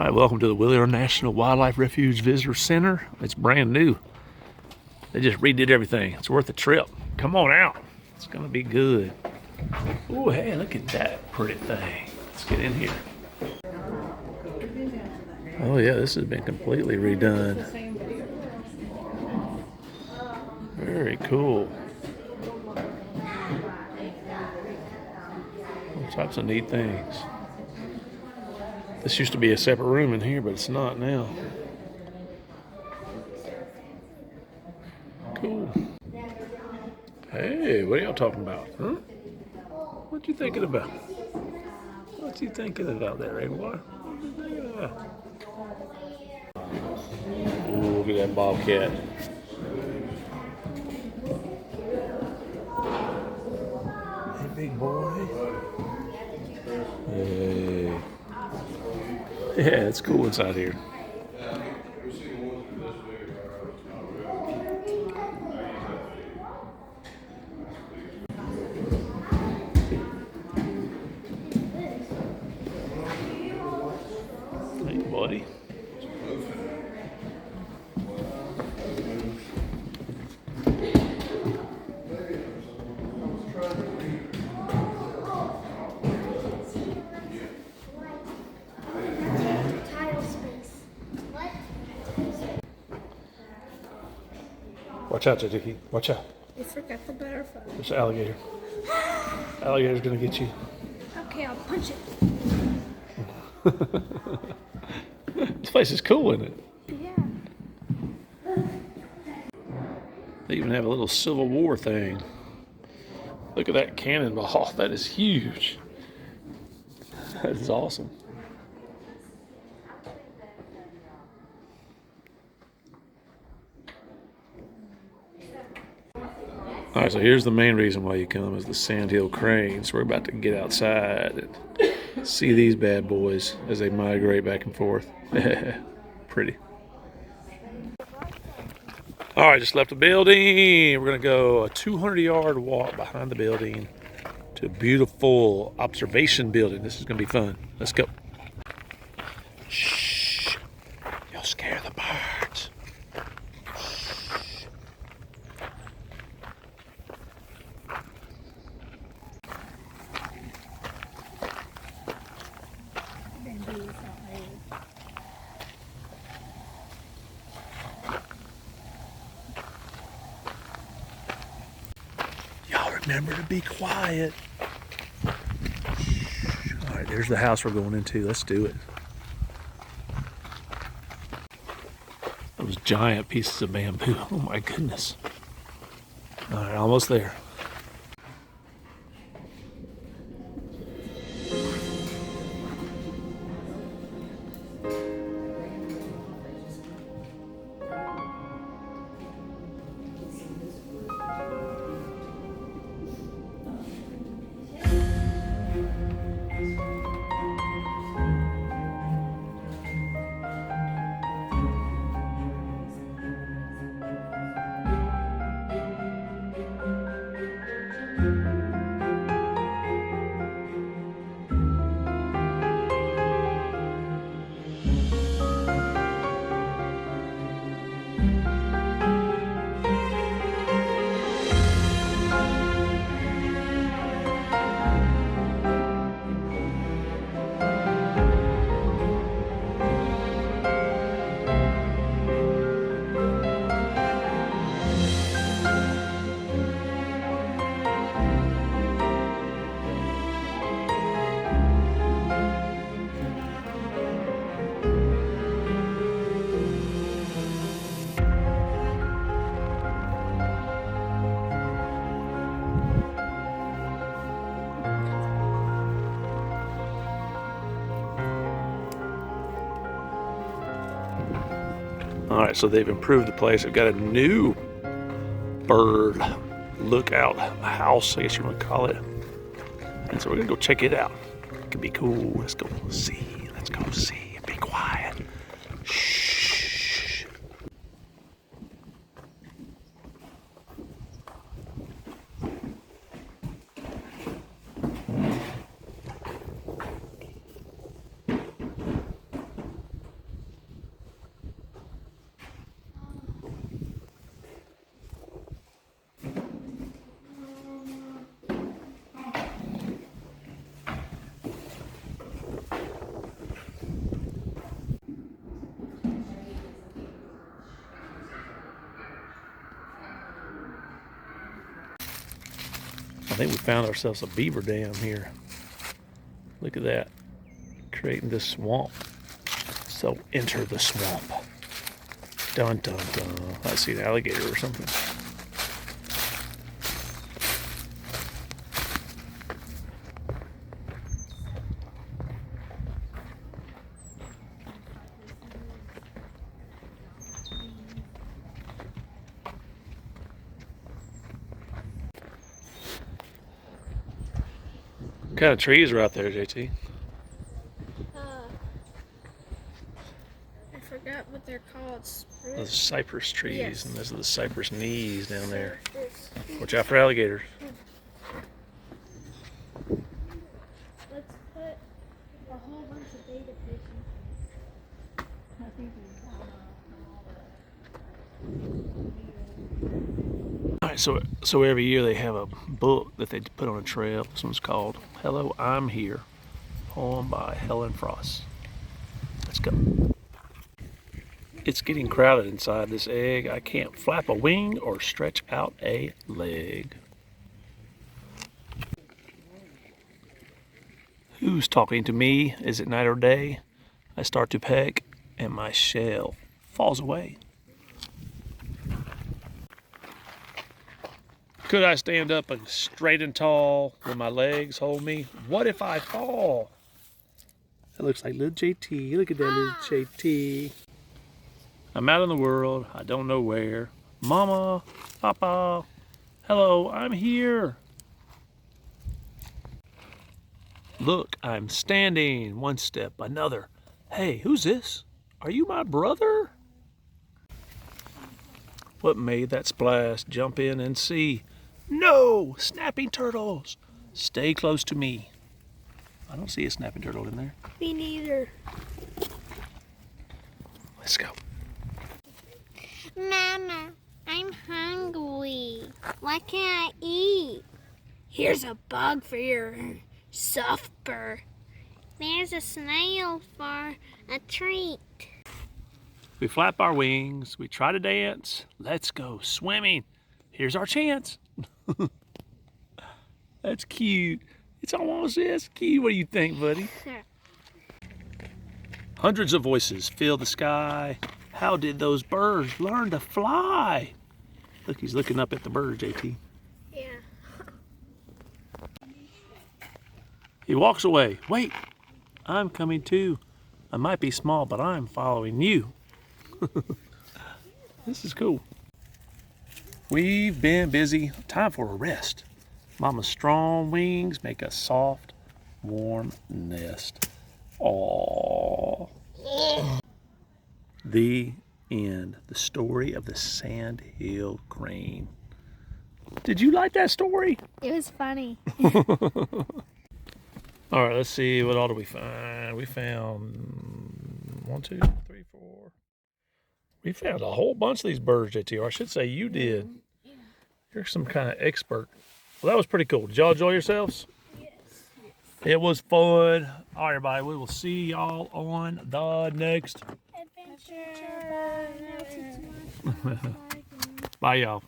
right, welcome to the Wheeler National Wildlife Refuge Visitor Center. It's brand new. They just redid everything. It's worth a trip. Come on out. It's gonna be good. Oh, hey, look at that pretty thing. Let's get in here. Oh yeah, this has been completely redone. Very cool. All types of neat things. This used to be a separate room in here, but it's not now. Cool. Hey, what are y'all talking about? Huh? What you thinking about? What you thinking about there, eh, boy? What you thinking about? Ooh, look at that bobcat. Hey, big boy. Hey. Yeah, it's cool inside here. Hey, buddy. Watch out, Jackie. Watch out. You forgot the butterfly. There's an alligator. Alligator's gonna get you. Okay, I'll punch it. This place is cool, isn't it? Yeah. They even have a little Civil War thing. Look at that cannonball. That is huge. That is awesome. All right, so here's the main reason why you come is the Sandhill cranes. We're about to get outside and see these bad boys as they migrate back and forth. Pretty. All right, just left the building. We're gonna go a 200-yard walk behind the building to a beautiful observation building. This is gonna be fun. Let's go. Shh, you'll scare the birds. Y'all remember to be quiet. All right, there's the house we're going into. Let's do it. Those giant pieces of bamboo. Oh my goodness. All right, almost there. All right, so they've improved the place. They've got a new bird lookout house, I guess you want to call it. And so we're gonna go check it out. It could be cool. Let's go see. Let's go see. Be quiet. Shh. think we found ourselves a beaver dam here. Look at that. Creating this swamp. So enter the swamp. Dun dun dun. I see an alligator or something. What kind of trees are out there, JT? I forgot what they're called. Those cypress trees, Yes. and those are the cypress knees down there. Cypress. Watch out for alligators. Let's put a whole bunch of data patients. I think All right, so every year they have a book that they put on a trail. This one's called "Hello, I'm Here," poem by Helen Frost. Let's go. It's getting crowded inside this egg. I can't flap a wing or stretch out a leg. Who's talking to me? Is it night or day? I start to peck and my shell falls away. Could I stand up straight and tall when my legs hold me? What if I fall? That looks like little JT. Look at that little JT. I'm out in the world. I don't know where. Mama, Papa, hello, I'm here. Look, I'm standing. One step, another. Hey, who's this? Are you my brother? What made that splash? Jump in and see. No! Snapping turtles! Stay close to me. I don't see a snapping turtle in there. me neither. Let's go. Mama, I'm hungry. What can I eat? Here's a bug for your soft fur. There's a snail for a treat. We flap our wings. We try to dance. Let's go swimming. Here's our chance. That's cute. It's almost as cute. What do you think, buddy? Sure. Hundreds of voices fill the sky. How did those birds learn to fly? Look, he's looking up at the bird, JT. Yeah. He walks away. Wait, I'm coming too. I might be small, but I'm following you. This is cool. We've been busy. Time for a rest. Mama's strong wings make a soft, warm nest. Aww. The end. The story of the Sandhill crane. Did you like that story? It was funny. All right, let's see. What all do we find? We found 1, 2, 3, 4. We found a whole bunch of these birds, JT, or I should say you did. You're some kind of expert. Well, that was pretty cool. Did y'all enjoy yourselves? Yes. It was fun. All right, everybody. We will see y'all on the next. Adventure. Bye, y'all.